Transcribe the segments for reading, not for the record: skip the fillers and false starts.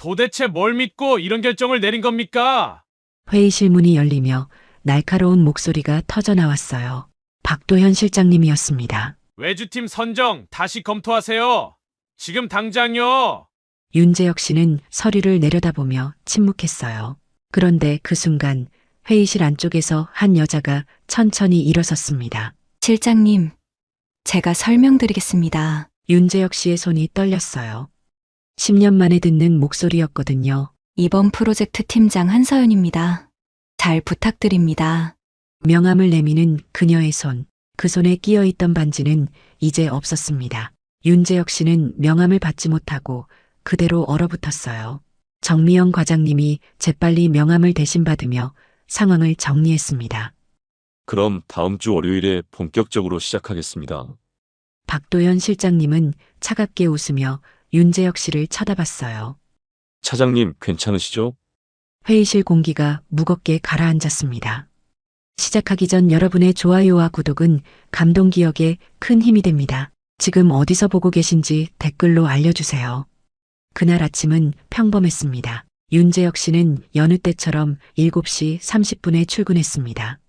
도대체 뭘 믿고 이런 결정을 내린 겁니까? 회의실 문이 열리며 날카로운 목소리가 터져 나왔어요. 박도현 실장님이었습니다. 외주팀 선정 다시 검토하세요. 지금 당장요. 윤재혁 씨는 서류를 내려다보며 침묵했어요. 그런데 그 순간 회의실 안쪽에서 한 여자가 천천히 일어섰습니다. 실장님, 제가 설명드리겠습니다. 윤재혁 씨의 손이 떨렸어요. 10년 만에 듣는 목소리였거든요. 이번 프로젝트 팀장 한서연입니다. 잘 부탁드립니다. 명함을 내미는 그녀의 손, 그 손에 끼어 있던 반지는 이제 없었습니다. 윤재혁 씨는 명함을 받지 못하고 그대로 얼어붙었어요. 정미영 과장님이 재빨리 명함을 대신 받으며 상황을 정리했습니다. 그럼 다음 주 월요일에 본격적으로 시작하겠습니다. 박도현 실장님은 차갑게 웃으며 윤재혁 씨를 쳐다봤어요. 차장님, 괜찮으시죠? 회의실 공기가 무겁게 가라앉았습니다. 시작하기 전 여러분의 좋아요와 구독은 감동 기억에 큰 힘이 됩니다. 지금 어디서 보고 계신지 댓글로 알려주세요. 그날 아침은 평범했습니다. 윤재혁 씨는 여느 때처럼 7시 30분에 출근했습니다.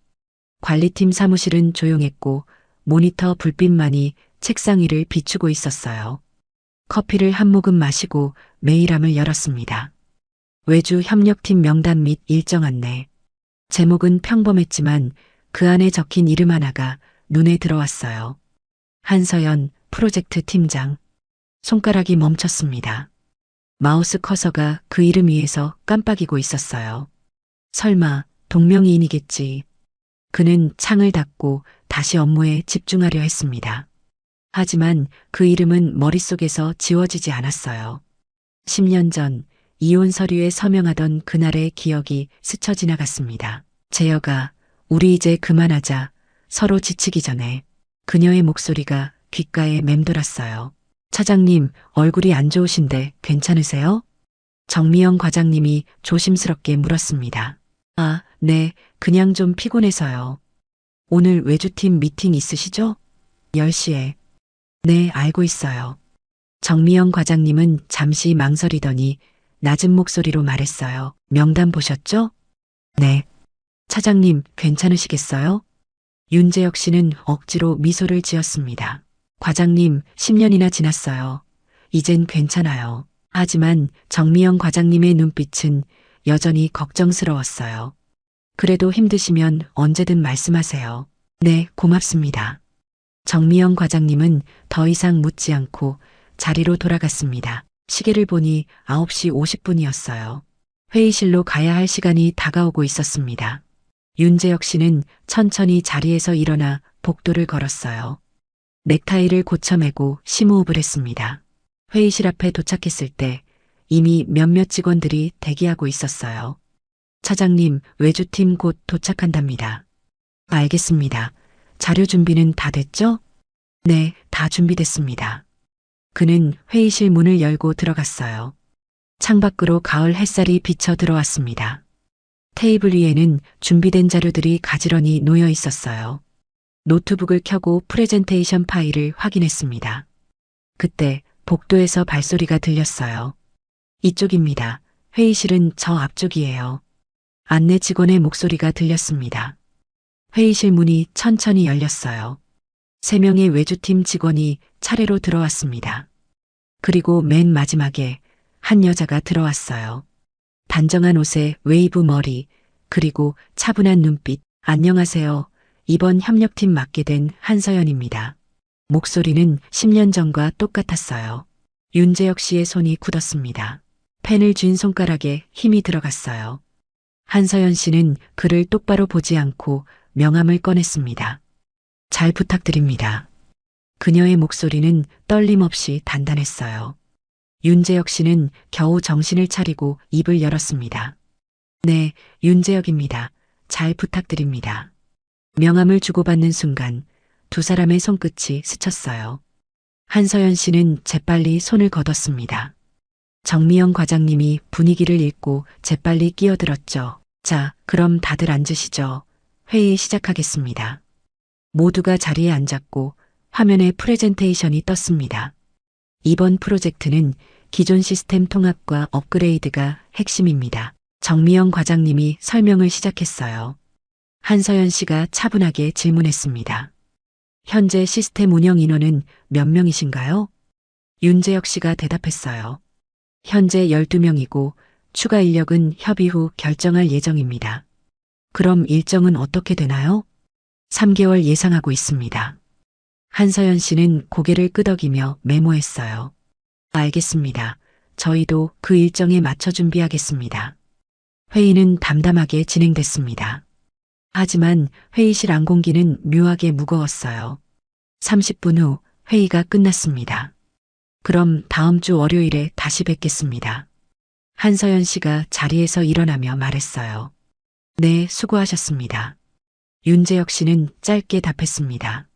관리팀 사무실은 조용했고 모니터 불빛만이 책상 위를 비추고 있었어요. 커피를 한 모금 마시고 메일함을 열었습니다. 외주 협력팀 명단 및 일정 안내. 제목은 평범했지만 그 안에 적힌 이름 하나가 눈에 들어왔어요. 한서연 프로젝트 팀장. 손가락이 멈췄습니다. 마우스 커서가 그 이름 위에서 깜빡이고 있었어요. 설마 동명이인이겠지. 그는 창을 닫고 다시 업무에 집중하려 했습니다. 하지만 그 이름은 머릿속에서 지워지지 않았어요. 10년 전 이혼 서류에 서명하던 그날의 기억이 스쳐 지나갔습니다. 재혁아, 우리 이제 그만하자. 서로 지치기 전에. 그녀의 목소리가 귓가에 맴돌았어요. 차장님, 얼굴이 안 좋으신데 괜찮으세요? 정미영 과장님이 조심스럽게 물었습니다. 아, 네, 그냥 좀 피곤해서요. 오늘 외주팀 미팅 있으시죠? 10시에. 네, 알고 있어요. 정미영 과장님은 잠시 망설이더니 낮은 목소리로 말했어요. 명단 보셨죠? 네. 차장님, 괜찮으시겠어요? 윤재혁 씨는 억지로 미소를 지었습니다. 과장님, 10년이나 지났어요. 이젠 괜찮아요. 하지만 정미영 과장님의 눈빛은 여전히 걱정스러웠어요. 그래도 힘드시면 언제든 말씀하세요. 네, 고맙습니다. 정미영 과장님은 더 이상 묻지 않고 자리로 돌아갔습니다. 시계를 보니 9시 50분이었어요. 회의실로 가야 할 시간이 다가오고 있었습니다. 윤재혁 씨는 천천히 자리에서 일어나 복도를 걸었어요. 넥타이를 고쳐매고 심호흡을 했습니다. 회의실 앞에 도착했을 때 이미 몇몇 직원들이 대기하고 있었어요. 차장님, 외주팀 곧 도착한답니다. 알겠습니다. 자료 준비는 다 됐죠? 네, 다 준비됐습니다. 그는 회의실 문을 열고 들어갔어요. 창밖으로 가을 햇살이 비쳐 들어왔습니다. 테이블 위에는 준비된 자료들이 가지런히 놓여 있었어요. 노트북을 켜고 프레젠테이션 파일을 확인했습니다. 그때 복도에서 발소리가 들렸어요. 이쪽입니다. 회의실은 저 앞쪽이에요. 안내 직원의 목소리가 들렸습니다. 회의실 문이 천천히 열렸어요. 3명의 외주팀 직원이 차례로 들어왔습니다. 그리고 맨 마지막에 한 여자가 들어왔어요. 단정한 옷에 웨이브 머리, 그리고 차분한 눈빛. 안녕하세요. 이번 협력팀 맡게 된 한서연입니다. 목소리는 10년 전과 똑같았어요. 윤재혁 씨의 손이 굳었습니다. 펜을 쥔 손가락에 힘이 들어갔어요. 한서연 씨는 그를 똑바로 보지 않고 명함을 꺼냈습니다. 잘 부탁드립니다. 그녀의 목소리는 떨림 없이 단단했어요. 윤재혁 씨는 겨우 정신을 차리고 입을 열었습니다. 네, 윤재혁입니다. 잘 부탁드립니다. 명함을 주고받는 순간 두 사람의 손끝이 스쳤어요. 한서연 씨는 재빨리 손을 거뒀습니다. 정미영 과장님이 분위기를 읽고 재빨리 끼어들었죠. 자, 그럼 다들 앉으시죠. 회의 시작하겠습니다. 모두가 자리에 앉았고 화면에 프레젠테이션이 떴습니다. 이번 프로젝트는 기존 시스템 통합과 업그레이드가 핵심입니다. 정미영 과장님이 설명을 시작했어요. 한서연 씨가 차분하게 질문했습니다. 현재 시스템 운영 인원은 몇 명이신가요? 윤재혁 씨가 대답했어요. 현재 12명이고 추가 인력은 협의 후 결정할 예정입니다. 그럼 일정은 어떻게 되나요? 3개월 예상하고 있습니다. 한서연 씨는 고개를 끄덕이며 메모했어요. 알겠습니다. 저희도 그 일정에 맞춰 준비하겠습니다. 회의는 담담하게 진행됐습니다. 하지만 회의실 안공기는 묘하게 무거웠어요. 30분 후 회의가 끝났습니다. 그럼 다음 주 월요일에 다시 뵙겠습니다. 한서연 씨가 자리에서 일어나며 말했어요. 네, 수고하셨습니다. 윤재혁 씨는 짧게 답했습니다.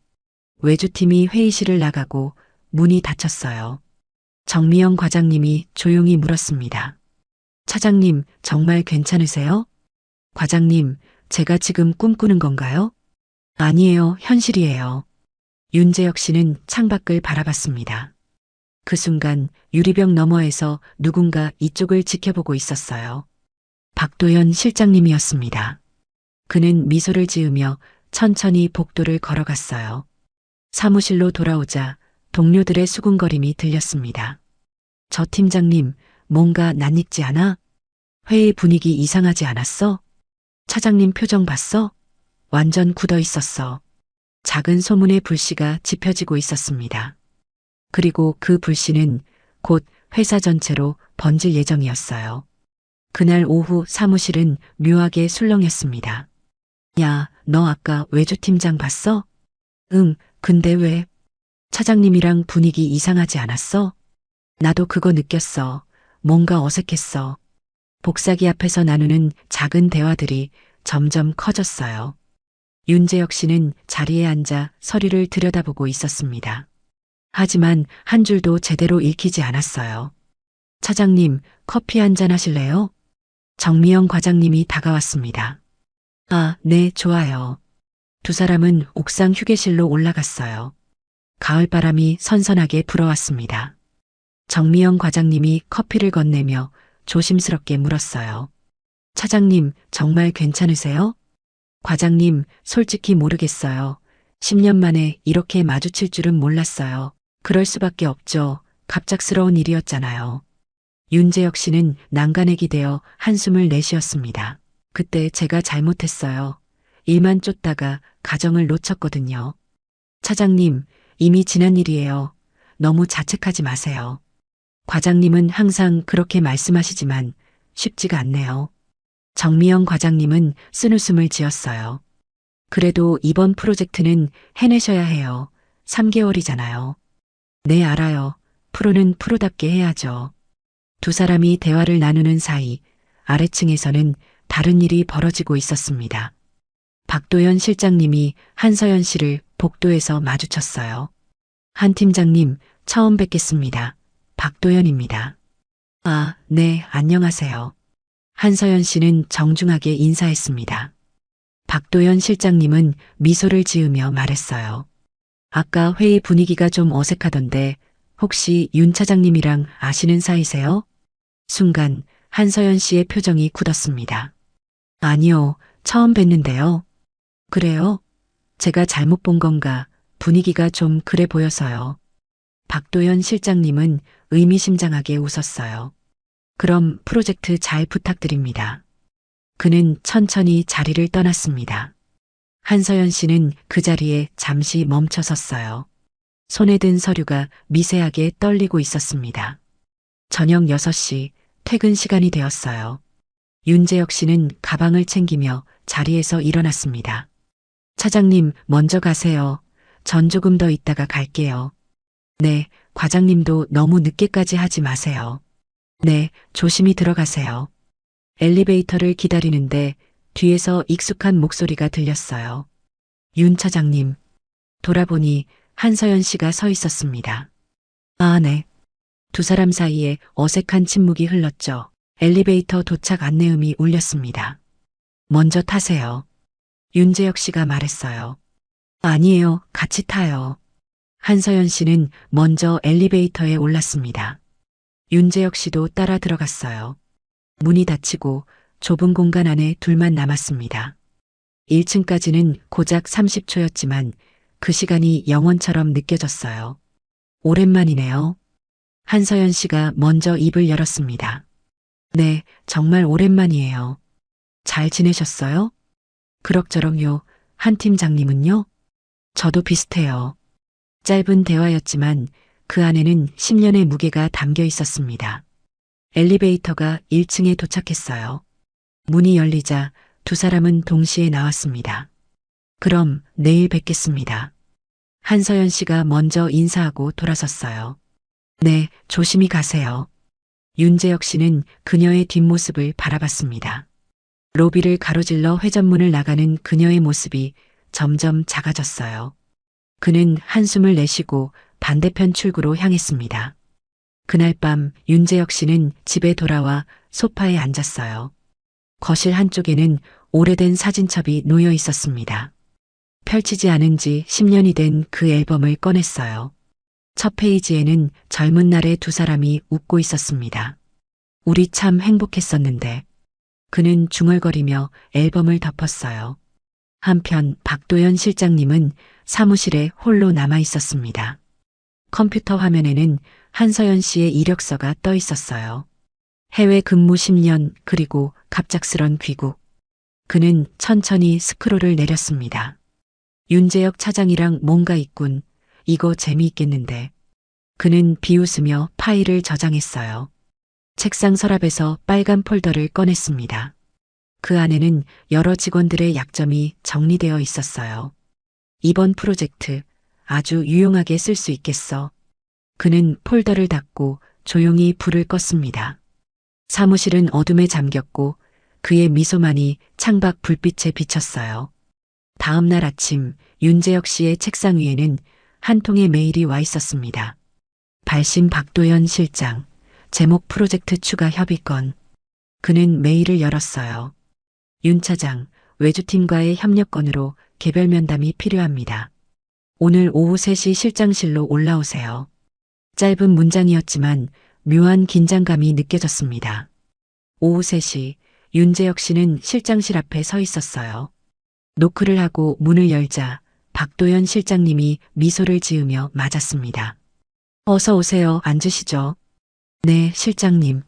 외주팀이 회의실을 나가고 문이 닫혔어요. 정미영 과장님이 조용히 물었습니다. 차장님, 정말 괜찮으세요? 과장님, 제가 지금 꿈꾸는 건가요? 아니에요, 현실이에요. 윤재혁 씨는 창밖을 바라봤습니다. 그 순간 유리병 너머에서 누군가 이쪽을 지켜보고 있었어요. 박도현 실장님이었습니다. 그는 미소를 지으며 천천히 복도를 걸어갔어요. 사무실로 돌아오자 동료들의 수군거림이 들렸습니다. 저 팀장님, 뭔가 낯익지 않아? 회의 분위기 이상하지 않았어? 차장님 표정 봤어? 완전 굳어 있었어. 작은 소문의 불씨가 지펴지고 있었습니다. 그리고 그 불씨는 곧 회사 전체로 번질 예정이었어요. 그날 오후 사무실은 묘하게 술렁였습니다. 야, 너 아까 외주팀장 봤어? 응, 근데 왜? 차장님이랑 분위기 이상하지 않았어? 나도 그거 느꼈어. 뭔가 어색했어. 복사기 앞에서 나누는 작은 대화들이 점점 커졌어요. 윤재혁 씨는 자리에 앉아 서류를 들여다보고 있었습니다. 하지만 한 줄도 제대로 읽히지 않았어요. 차장님, 커피 한잔 하실래요? 정미영 과장님이 다가왔습니다. 아, 네, 좋아요. 두 사람은 옥상 휴게실로 올라갔어요. 가을바람이 선선하게 불어왔습니다. 정미영 과장님이 커피를 건네며 조심스럽게 물었어요. 차장님, 정말 괜찮으세요? 과장님, 솔직히 모르겠어요. 10년 만에 이렇게 마주칠 줄은 몰랐어요. 그럴 수밖에 없죠. 갑작스러운 일이었잖아요. 윤재혁 씨는 난간에 기대어 한숨을 내쉬었습니다. 그때 제가 잘못했어요. 일만 쫓다가 가정을 놓쳤거든요. 차장님, 이미 지난 일이에요. 너무 자책하지 마세요. 과장님은 항상 그렇게 말씀하시지만 쉽지가 않네요. 정미영 과장님은 쓴웃음을 지었어요. 그래도 이번 프로젝트는 해내셔야 해요. 3개월이잖아요. 네, 알아요. 프로는 프로답게 해야죠. 두 사람이 대화를 나누는 사이 아래층에서는 다른 일이 벌어지고 있었습니다. 박도현 실장님이 한서연 씨를 복도에서 마주쳤어요. 한 팀장님, 처음 뵙겠습니다. 박도현입니다. 아, 네, 안녕하세요. 한서연 씨는 정중하게 인사했습니다. 박도현 실장님은 미소를 지으며 말했어요. 아까 회의 분위기가 좀 어색하던데 혹시 윤 차장님이랑 아시는 사이세요? 순간 한서연 씨의 표정이 굳었습니다. 아니요, 처음 뵀는데요. 그래요? 제가 잘못 본 건가? 분위기가 좀 그래 보여서요. 박도현 실장님은 의미심장하게 웃었어요. 그럼 프로젝트 잘 부탁드립니다. 그는 천천히 자리를 떠났습니다. 한서연 씨는 그 자리에 잠시 멈춰 섰어요. 손에 든 서류가 미세하게 떨리고 있었습니다. 저녁 6시 퇴근 시간이 되었어요. 윤재혁 씨는 가방을 챙기며 자리에서 일어났습니다. 차장님, 먼저 가세요. 전 조금 더 있다가 갈게요. 네, 과장님도 너무 늦게까지 하지 마세요. 네, 조심히 들어가세요. 엘리베이터를 기다리는데 뒤에서 익숙한 목소리가 들렸어요. 윤 차장님. 돌아보니 한서연 씨가 서 있었습니다. 아, 네. 두 사람 사이에 어색한 침묵이 흘렀죠. 엘리베이터 도착 안내음이 울렸습니다. 먼저 타세요. 윤재혁 씨가 말했어요. 아니에요, 같이 타요. 한서연 씨는 먼저 엘리베이터에 올랐습니다. 윤재혁 씨도 따라 들어갔어요. 문이 닫히고 좁은 공간 안에 둘만 남았습니다. 1층까지는 고작 30초였지만 그 시간이 영원처럼 느껴졌어요. 오랜만이네요. 한서연 씨가 먼저 입을 열었습니다. 네, 정말 오랜만이에요. 잘 지내셨어요? 그럭저럭요. 한 팀장님은요? 저도 비슷해요. 짧은 대화였지만 그 안에는 10년의 무게가 담겨 있었습니다. 엘리베이터가 1층에 도착했어요. 문이 열리자 두 사람은 동시에 나왔습니다. 그럼 내일 뵙겠습니다. 한서연 씨가 먼저 인사하고 돌아섰어요. 네, 조심히 가세요. 윤재혁 씨는 그녀의 뒷모습을 바라봤습니다. 로비를 가로질러 회전문을 나가는 그녀의 모습이 점점 작아졌어요. 그는 한숨을 내쉬고 반대편 출구로 향했습니다. 그날 밤 윤재혁 씨는 집에 돌아와 소파에 앉았어요. 거실 한쪽에는 오래된 사진첩이 놓여 있었습니다. 펼치지 않은 지 10년이 된 그 앨범을 꺼냈어요. 첫 페이지에는 젊은 날의 두 사람이 웃고 있었습니다. 우리 참 행복했었는데. 그는 중얼거리며 앨범을 덮었어요. 한편 박도연 실장님은 사무실에 홀로 남아 있었습니다. 컴퓨터 화면에는 한서연 씨의 이력서가 떠 있었어요. 해외 근무 10년 그리고 갑작스런 귀국. 그는 천천히 스크롤을 내렸습니다. 윤재혁 차장이랑 뭔가 있군. 이거 재미있겠는데. 그는 비웃으며 파일을 저장했어요. 책상 서랍에서 빨간 폴더를 꺼냈습니다. 그 안에는 여러 직원들의 약점이 정리되어 있었어요. 이번 프로젝트 아주 유용하게 쓸 수 있겠어. 그는 폴더를 닫고 조용히 불을 껐습니다. 사무실은 어둠에 잠겼고 그의 미소만이 창밖 불빛에 비쳤어요. 다음 날 아침 윤재혁 씨의 책상 위에는 한 통의 메일이 와 있었습니다. 발신 박도연 실장, 제목 프로젝트 추가 협의건. 그는 메일을 열었어요. 윤 차장, 외주팀과의 협력 건으로 개별 면담이 필요합니다. 오늘 오후 3시 실장실로 올라오세요. 짧은 문장이었지만 묘한 긴장감이 느껴졌습니다. 오후 3시 윤재혁 씨는 실장실 앞에 서 있었어요. 노크를 하고 문을 열자 박도연 실장님이 미소를 지으며 맞았습니다. 어서 오세요. 앉으시죠. 네, 실장님.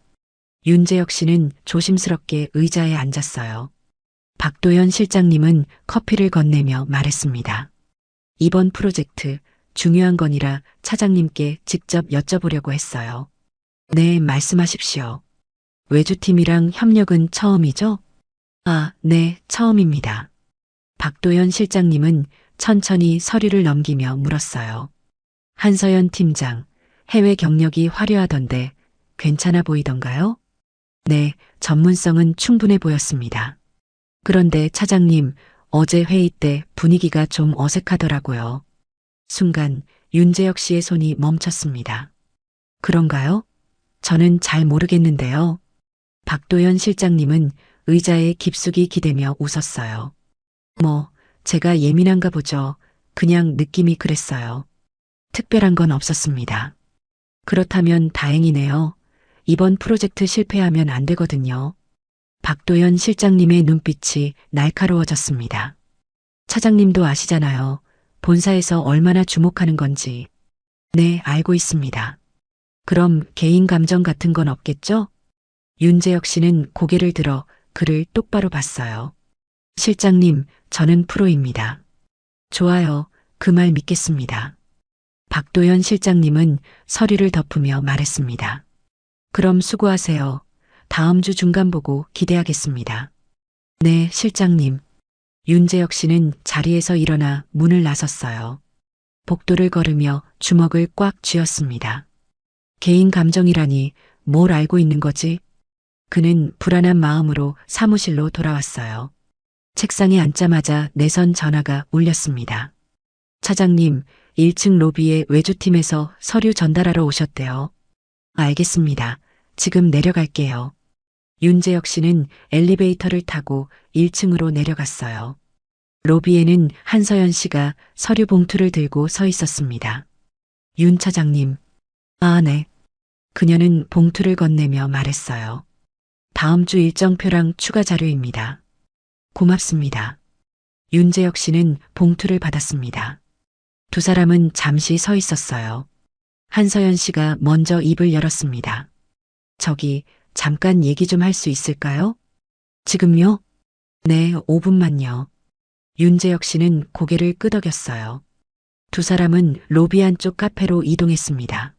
윤재혁 씨는 조심스럽게 의자에 앉았어요. 박도연 실장님은 커피를 건네며 말했습니다. 이번 프로젝트 중요한 건이라 차장님께 직접 여쭤보려고 했어요. 네, 말씀하십시오. 외주팀이랑 협력은 처음이죠? 아, 네, 처음입니다. 박도연 실장님은 천천히 서류를 넘기며 물었어요. 한서연 팀장, 해외 경력이 화려하던데 괜찮아 보이던가요? 네, 전문성은 충분해 보였습니다. 그런데 차장님, 어제 회의 때 분위기가 좀 어색하더라고요. 순간 윤재혁 씨의 손이 멈췄습니다. 그런가요? 저는 잘 모르겠는데요. 박도연 실장님은 의자에 깊숙이 기대며 웃었어요. 제가 예민한가 보죠. 그냥 느낌이 그랬어요. 특별한 건 없었습니다. 그렇다면 다행이네요. 이번 프로젝트 실패하면 안 되거든요. 박도연 실장님의 눈빛이 날카로워졌습니다. 차장님도 아시잖아요. 본사에서 얼마나 주목하는 건지. 네, 알고 있습니다. 그럼 개인 감정 같은 건 없겠죠? 윤재혁 씨는 고개를 들어 그를 똑바로 봤어요. 실장님, 저는 프로입니다. 좋아요. 그 말 믿겠습니다. 박도연 실장님은 서류를 덮으며 말했습니다. 그럼 수고하세요. 다음 주 중간 보고 기대하겠습니다. 네, 실장님. 윤재혁 씨는 자리에서 일어나 문을 나섰어요. 복도를 걸으며 주먹을 꽉 쥐었습니다. 개인 감정이라니 뭘 알고 있는 거지? 그는 불안한 마음으로 사무실로 돌아왔어요. 책상에 앉자마자 내선 전화가 울렸습니다. 차장님, 1층 로비에 외주팀에서 서류 전달하러 오셨대요. 알겠습니다. 지금 내려갈게요. 윤재혁 씨는 엘리베이터를 타고 1층으로 내려갔어요. 로비에는 한서연 씨가 서류 봉투를 들고 서 있었습니다. 윤 차장님. 아, 네. 그녀는 봉투를 건네며 말했어요. 다음 주 일정표랑 추가 자료입니다. 고맙습니다. 윤재혁 씨는 봉투를 받았습니다. 두 사람은 잠시 서 있었어요. 한서연 씨가 먼저 입을 열었습니다. 저기, 잠깐 얘기 좀 할 수 있을까요? 지금요? 네, 5분만요. 윤재혁 씨는 고개를 끄덕였어요. 두 사람은 로비 안쪽 카페로 이동했습니다.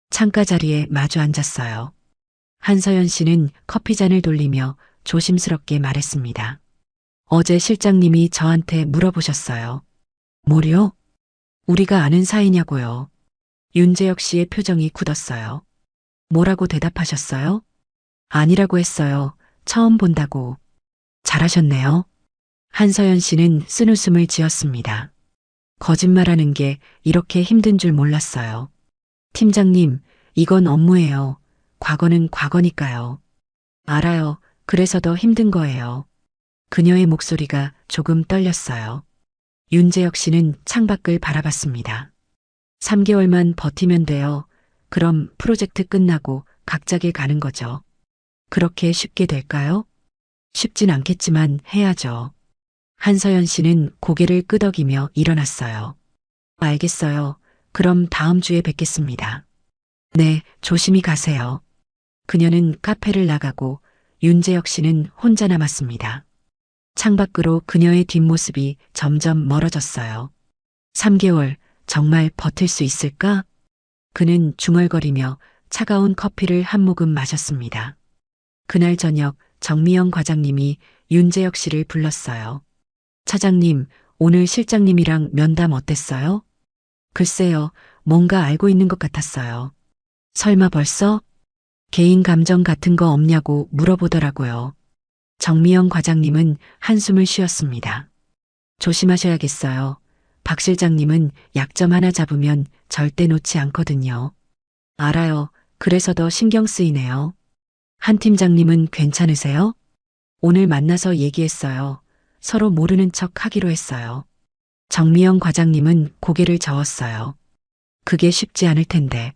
창가 자리에 마주 앉았어요. 한서연 씨는 커피잔을 돌리며 조심스럽게 말했습니다. 어제 실장님이 저한테 물어보셨어요. 뭐요? 우리가 아는 사이냐고요. 윤재혁 씨의 표정이 굳었어요. 뭐라고 대답하셨어요? 아니라고 했어요. 처음 본다고. 잘하셨네요. 한서연 씨는 쓴웃음을 지었습니다. 거짓말하는 게 이렇게 힘든 줄 몰랐어요. 팀장님, 이건 업무예요. 과거는 과거니까요. 알아요. 그래서 더 힘든 거예요. 그녀의 목소리가 조금 떨렸어요. 윤재혁 씨는 창밖을 바라봤습니다. 3개월만 버티면 돼요. 그럼 프로젝트 끝나고 각자 길 가는 거죠. 그렇게 쉽게 될까요? 쉽진 않겠지만 해야죠. 한서연 씨는 고개를 끄덕이며 일어났어요. 알겠어요. 그럼 다음 주에 뵙겠습니다. 네, 조심히 가세요. 그녀는 카페를 나가고 윤재혁 씨는 혼자 남았습니다. 창밖으로 그녀의 뒷모습이 점점 멀어졌어요. 3개월, 정말 버틸 수 있을까? 그는 중얼거리며 차가운 커피를 한 모금 마셨습니다. 그날 저녁 정미영 과장님이 윤재혁 씨를 불렀어요. 차장님, 오늘 실장님이랑 면담 어땠어요? 글쎄요, 뭔가 알고 있는 것 같았어요. 설마 벌써? 개인 감정 같은 거 없냐고 물어보더라고요. 정미영 과장님은 한숨을 쉬었습니다. 조심하셔야겠어요. 박 실장님은 약점 하나 잡으면 절대 놓지 않거든요. 알아요. 그래서 더 신경 쓰이네요. 한 팀장님은 괜찮으세요? 오늘 만나서 얘기했어요. 서로 모르는 척 하기로 했어요. 정미영 과장님은 고개를 저었어요. 그게 쉽지 않을 텐데.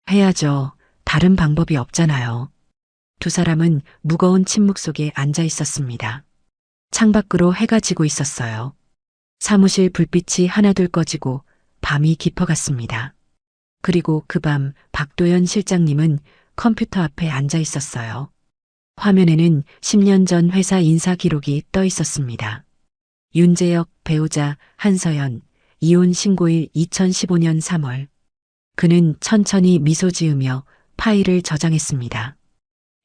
해야죠. 다른 방법이 없잖아요. 두 사람은 무거운 침묵 속에 앉아 있었습니다. 창밖으로 해가 지고 있었어요. 사무실 불빛이 하나둘 꺼지고 밤이 깊어갔습니다. 그리고 그 밤 박도연 실장님은 컴퓨터 앞에 앉아 있었어요. 화면에는 10년 전 회사 인사 기록이 떠 있었습니다. 윤재혁 배우자 한서연 이혼 신고일 2015년 3월. 그는 천천히 미소 지으며 파일을 저장했습니다.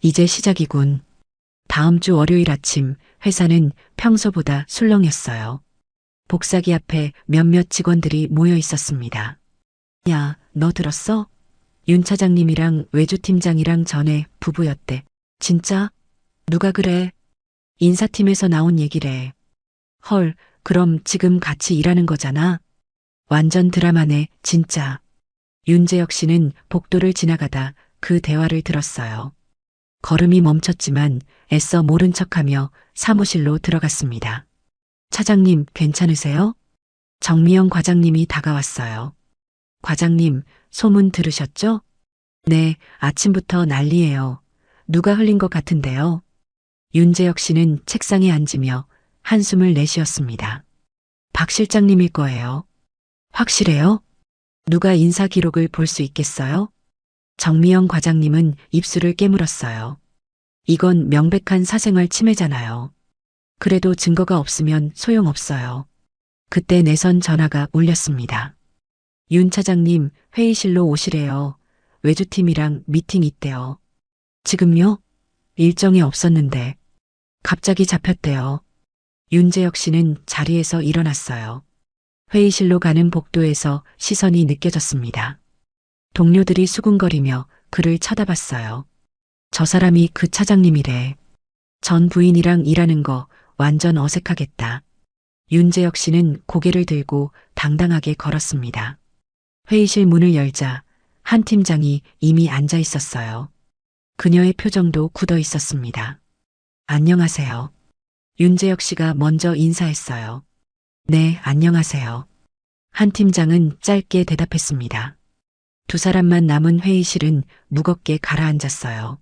이제 시작이군. 다음 주 월요일 아침 회사는 평소보다 술렁였어요. 복사기 앞에 몇몇 직원들이 모여 있었습니다. 야, 너 들었어? 윤 차장님이랑 외주팀장이랑 전에 부부였대. 진짜? 누가 그래? 인사팀에서 나온 얘기래. 헐, 그럼 지금 같이 일하는 거잖아? 완전 드라마네, 진짜. 윤재혁 씨는 복도를 지나가다 그 대화를 들었어요. 걸음이 멈췄지만 애써 모른 척하며 사무실로 들어갔습니다. 차장님, 괜찮으세요? 정미영 과장님이 다가왔어요. 과장님, 소문 들으셨죠? 네, 아침부터 난리예요. 누가 흘린 것 같은데요. 윤재혁 씨는 책상에 앉으며 한숨을 내쉬었습니다. 박 실장님일 거예요. 확실해요? 누가 인사 기록을 볼 수 있겠어요? 정미영 과장님은 입술을 깨물었어요. 이건 명백한 사생활 침해잖아요. 그래도 증거가 없으면 소용없어요. 그때 내선 전화가 울렸습니다. 윤 차장님, 회의실로 오시래요. 외주팀이랑 미팅 있대요. 지금요? 일정이 없었는데. 갑자기 잡혔대요. 윤재혁 씨는 자리에서 일어났어요. 회의실로 가는 복도에서 시선이 느껴졌습니다. 동료들이 수군거리며 그를 쳐다봤어요. 저 사람이 그 차장님이래. 전 부인이랑 일하는 거 완전 어색하겠다. 윤재혁 씨는 고개를 들고 당당하게 걸었습니다. 회의실 문을 열자 한 팀장이 이미 앉아 있었어요. 그녀의 표정도 굳어 있었습니다. 안녕하세요. 윤재혁 씨가 먼저 인사했어요. 네, 안녕하세요. 한 팀장은 짧게 대답했습니다. 두 사람만 남은 회의실은 무겁게 가라앉았어요.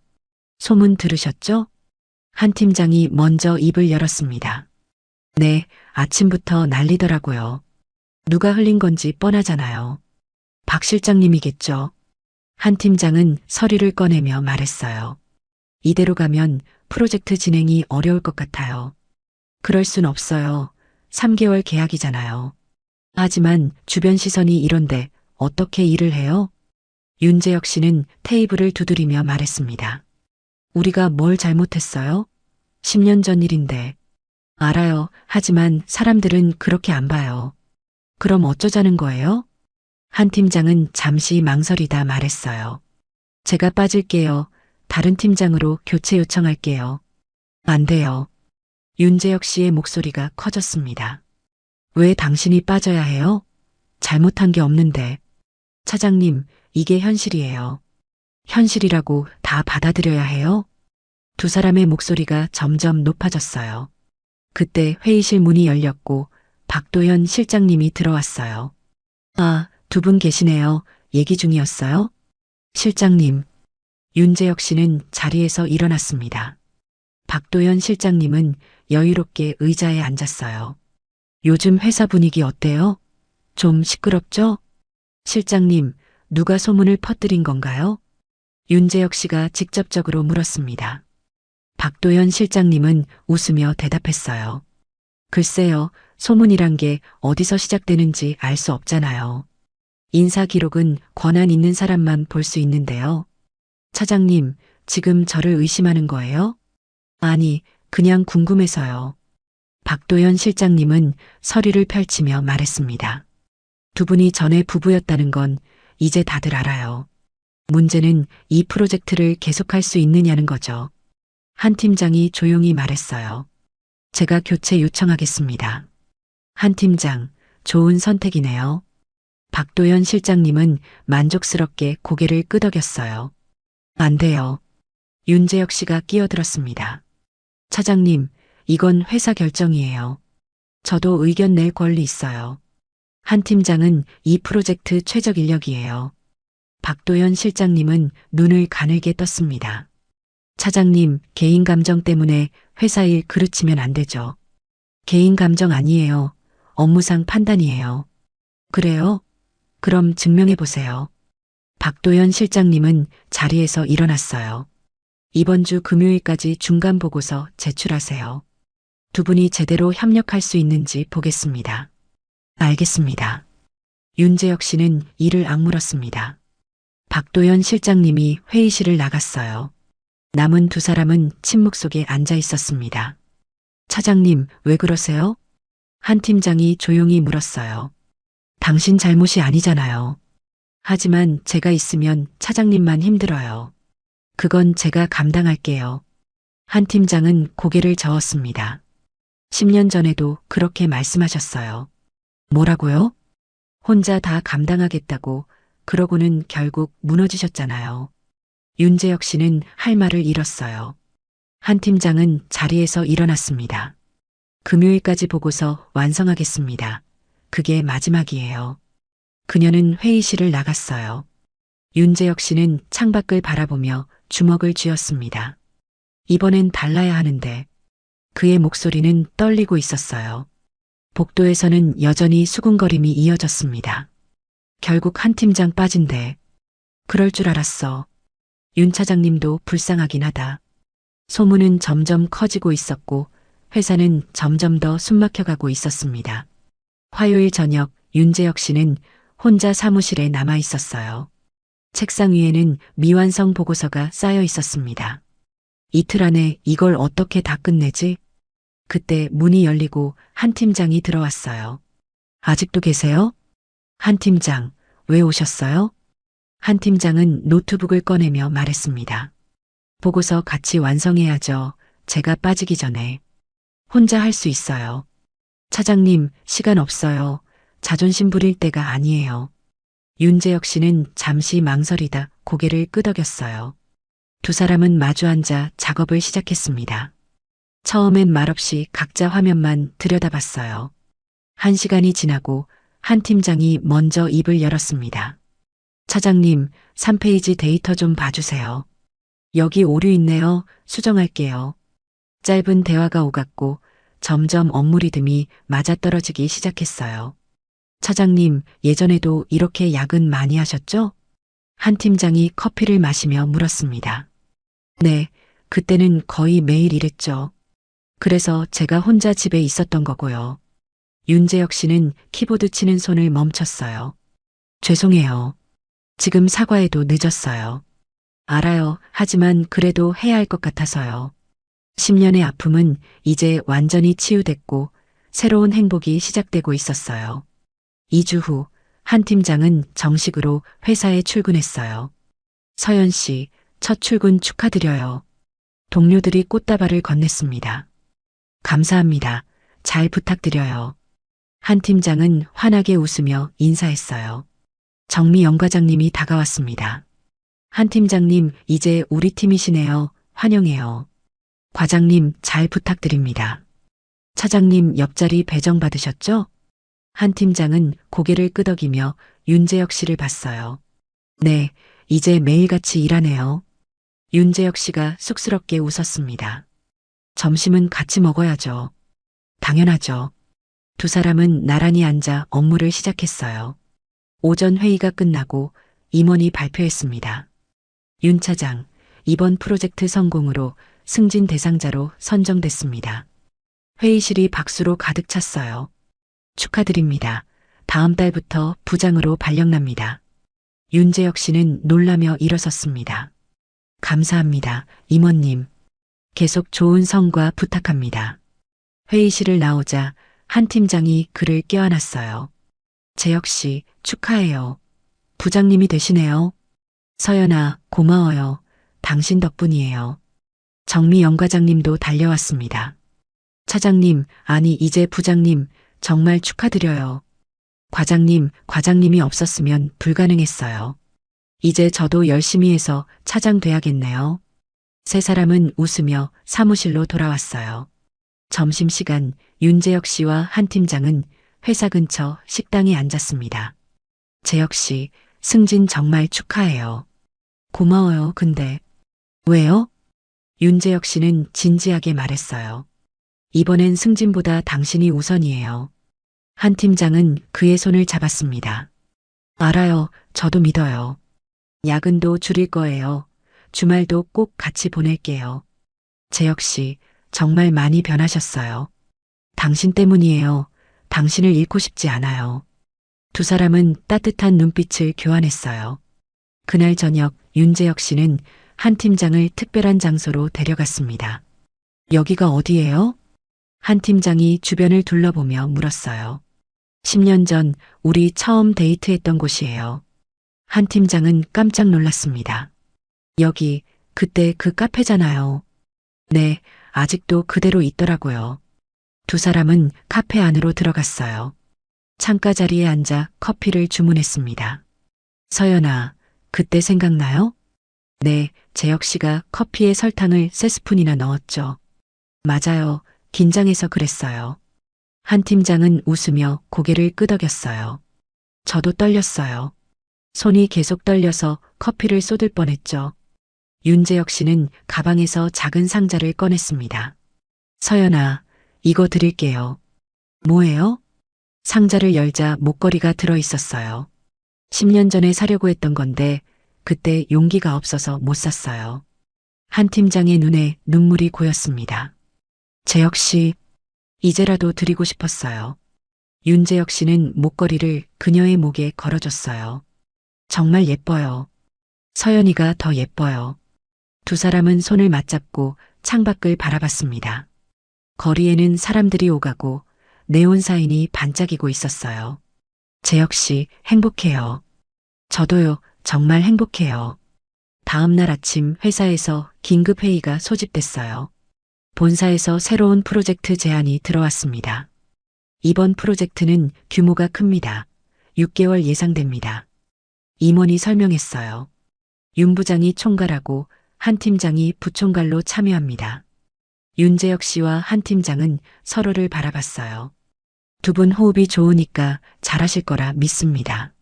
소문 들으셨죠? 한 팀장이 먼저 입을 열었습니다. 네, 아침부터 난리더라고요. 누가 흘린 건지 뻔하잖아요. 박 실장님이겠죠. 한 팀장은 서류를 꺼내며 말했어요. 이대로 가면 프로젝트 진행이 어려울 것 같아요. 그럴 순 없어요. 3개월 계약이잖아요. 하지만 주변 시선이 이런데 어떻게 일을 해요? 윤재혁 씨는 테이블을 두드리며 말했습니다. 우리가 뭘 잘못했어요? 10년 전 일인데. 알아요. 하지만 사람들은 그렇게 안 봐요. 그럼 어쩌자는 거예요? 한 팀장은 잠시 망설이다 말했어요. 제가 빠질게요. 다른 팀장으로 교체 요청할게요. 안 돼요. 윤재혁 씨의 목소리가 커졌습니다. 왜 당신이 빠져야 해요? 잘못한 게 없는데. 차장님, 이게 현실이에요. 현실이라고 다 받아들여야 해요? 두 사람의 목소리가 점점 높아졌어요. 그때 회의실 문이 열렸고 박도현 실장님이 들어왔어요. 아, 두 분 계시네요. 얘기 중이었어요? 실장님. 윤재혁 씨는 자리에서 일어났습니다. 박도현 실장님은 여유롭게 의자에 앉았어요. 요즘 회사 분위기 어때요? 좀 시끄럽죠? 실장님, 누가 소문을 퍼뜨린 건가요? 윤재혁 씨가 직접적으로 물었습니다. 박도현 실장님은 웃으며 대답했어요. 글쎄요, 소문이란 게 어디서 시작되는지 알 수 없잖아요. 인사 기록은 권한 있는 사람만 볼 수 있는데요. 차장님, 지금 저를 의심하는 거예요? 아니, 그냥 궁금해서요. 박도현 실장님은 서류를 펼치며 말했습니다. 두 분이 전에 부부였다는 건 이제 다들 알아요. 문제는 이 프로젝트를 계속할 수 있느냐는 거죠. 한 팀장이 조용히 말했어요. 제가 교체 요청하겠습니다. 한 팀장, 좋은 선택이네요. 박도현 실장님은 만족스럽게 고개를 끄덕였어요. 안 돼요. 윤재혁 씨가 끼어들었습니다. 차장님, 이건 회사 결정이에요. 저도 의견 낼 권리 있어요. 한 팀장은 이 프로젝트 최적 인력이에요. 박도현 실장님은 눈을 가늘게 떴습니다. 차장님, 개인 감정 때문에 회사 일 그르치면 안 되죠. 개인 감정 아니에요. 업무상 판단이에요. 그래요? 그럼 증명해 보세요. 박도현 실장님은 자리에서 일어났어요. 이번 주 금요일까지 중간 보고서 제출하세요. 두 분이 제대로 협력할 수 있는지 보겠습니다. 알겠습니다. 윤재혁 씨는 이를 악물었습니다. 박도현 실장님이 회의실을 나갔어요. 남은 두 사람은 침묵 속에 앉아 있었습니다. 차장님, 왜 그러세요? 한 팀장이 조용히 물었어요. 당신 잘못이 아니잖아요. 하지만 제가 있으면 차장님만 힘들어요. 그건 제가 감당할게요. 한 팀장은 고개를 저었습니다. 10년 전에도 그렇게 말씀하셨어요. 뭐라고요? 혼자 다 감당하겠다고 그러고는 결국 무너지셨잖아요. 윤재혁 씨는 할 말을 잃었어요. 한 팀장은 자리에서 일어났습니다. 금요일까지 보고서 완성하겠습니다. 그게 마지막이에요. 그녀는 회의실을 나갔어요. 윤재혁 씨는 창밖을 바라보며 주먹을 쥐었습니다. 이번엔 달라야 하는데 그의 목소리는 떨리고 있었어요. 복도에서는 여전히 수군거림이 이어졌습니다. 결국 한 팀장 빠진대. 그럴 줄 알았어. 윤 차장님도 불쌍하긴 하다. 소문은 점점 커지고 있었고 회사는 점점 더 숨막혀가고 있었습니다. 화요일 저녁 윤재혁 씨는 혼자 사무실에 남아 있었어요. 책상 위에는 미완성 보고서가 쌓여 있었습니다. 이틀 안에 이걸 어떻게 다 끝내지? 그때 문이 열리고 한 팀장이 들어왔어요. 아직도 계세요? 한 팀장, 왜 오셨어요? 한 팀장은 노트북을 꺼내며 말했습니다. 보고서 같이 완성해야죠. 제가 빠지기 전에. 혼자 할 수 있어요. 차장님, 시간 없어요. 자존심 부릴 때가 아니에요. 윤재혁 씨는 잠시 망설이다 고개를 끄덕였어요. 두 사람은 마주 앉아 작업을 시작했습니다. 처음엔 말없이 각자 화면만 들여다봤어요. 1시간이 지나고 한 팀장이 먼저 입을 열었습니다. 차장님, 3페이지 데이터 좀 봐주세요. 여기 오류 있네요. 수정할게요. 짧은 대화가 오갔고 점점 업무 리듬이 맞아떨어지기 시작했어요. 차장님, 예전에도 이렇게 야근 많이 하셨죠? 한 팀장이 커피를 마시며 물었습니다. 네, 그때는 거의 매일 일했죠. 그래서 제가 혼자 집에 있었던 거고요. 윤재혁 씨는 키보드 치는 손을 멈췄어요. 죄송해요. 지금 사과해도 늦었어요. 알아요. 하지만 그래도 해야 할 것 같아서요. 10년의 아픔은 이제 완전히 치유됐고 새로운 행복이 시작되고 있었어요. 2주 후 한 팀장은 정식으로 회사에 출근했어요. 서연 씨, 첫 출근 축하드려요. 동료들이 꽃다발을 건넸습니다. 감사합니다. 잘 부탁드려요. 한 팀장은 환하게 웃으며 인사했어요. 정미영 과장님이 다가왔습니다. 한 팀장님, 이제 우리 팀이시네요. 환영해요. 과장님, 잘 부탁드립니다. 차장님, 옆자리 배정받으셨죠? 한 팀장은 고개를 끄덕이며 윤재혁 씨를 봤어요. 네, 이제 매일같이 일하네요. 윤재혁 씨가 쑥스럽게 웃었습니다. 점심은 같이 먹어야죠. 당연하죠. 두 사람은 나란히 앉아 업무를 시작했어요. 오전 회의가 끝나고 임원이 발표했습니다. 윤 차장, 이번 프로젝트 성공으로 승진 대상자로 선정됐습니다. 회의실이 박수로 가득 찼어요. 축하드립니다. 다음 달부터 부장으로 발령납니다. 윤재혁 씨는 놀라며 일어섰습니다. 감사합니다, 임원님. 계속 좋은 성과 부탁합니다. 회의실을 나오자 한 팀장이 그를 껴안았어요. 재혁 씨, 축하해요. 부장님이 되시네요. 서연아, 고마워요. 당신 덕분이에요. 정미영 과장님도 달려왔습니다. 차장님, 아니 이제 부장님, 정말 축하드려요. 과장님이 없었으면 불가능했어요. 이제 저도 열심히 해서 차장 돼야겠네요. 세 사람은 웃으며 사무실로 돌아왔어요. 점심시간 윤재혁 씨와 한 팀장은 회사 근처 식당에 앉았습니다. 재혁 씨, 승진 정말 축하해요. 고마워요, 근데. 왜요? 윤재혁 씨는 진지하게 말했어요. 이번엔 승진보다 당신이 우선이에요. 한 팀장은 그의 손을 잡았습니다. 알아요. 저도 믿어요. 야근도 줄일 거예요. 주말도 꼭 같이 보낼게요. 재혁 씨, 정말 많이 변하셨어요. 당신 때문이에요. 당신을 잃고 싶지 않아요. 두 사람은 따뜻한 눈빛을 교환했어요. 그날 저녁 윤재혁 씨는 한 팀장을 특별한 장소로 데려갔습니다. 여기가 어디예요? 한 팀장이 주변을 둘러보며 물었어요. 10년 전 우리 처음 데이트했던 곳이에요. 한 팀장은 깜짝 놀랐습니다. 여기, 그때 그 카페잖아요. 네, 아직도 그대로 있더라고요. 두 사람은 카페 안으로 들어갔어요. 창가 자리에 앉아 커피를 주문했습니다. 서연아, 그때 생각나요? 네, 재혁 씨가 커피에 설탕을 3스푼이나 넣었죠. 맞아요. 긴장해서 그랬어요. 한 팀장은 웃으며 고개를 끄덕였어요. 저도 떨렸어요. 손이 계속 떨려서 커피를 쏟을 뻔했죠. 윤재혁 씨는 가방에서 작은 상자를 꺼냈습니다. 서연아, 이거 드릴게요. 뭐예요? 상자를 열자 목걸이가 들어 있었어요. 10년 전에 사려고 했던 건데 그때 용기가 없어서 못 샀어요. 한 팀장의 눈에 눈물이 고였습니다. 재혁 씨, 이제라도 드리고 싶었어요. 윤재혁 씨는 목걸이를 그녀의 목에 걸어줬어요. 정말 예뻐요. 서연이가 더 예뻐요. 두 사람은 손을 맞잡고 창밖을 바라봤습니다. 거리에는 사람들이 오가고 네온 사인이 반짝이고 있었어요. 재혁 씨, 행복해요. 저도요, 정말 행복해요. 다음 날 아침 회사에서 긴급 회의가 소집됐어요. 본사에서 새로운 프로젝트 제안이 들어왔습니다. 이번 프로젝트는 규모가 큽니다. 6개월 예상됩니다. 임원이 설명했어요. 윤 부장이 총괄하고 한 팀장이 부총괄로 참여합니다. 윤재혁 씨와 한 팀장은 서로를 바라봤어요. 두 분 호흡이 좋으니까 잘하실 거라 믿습니다.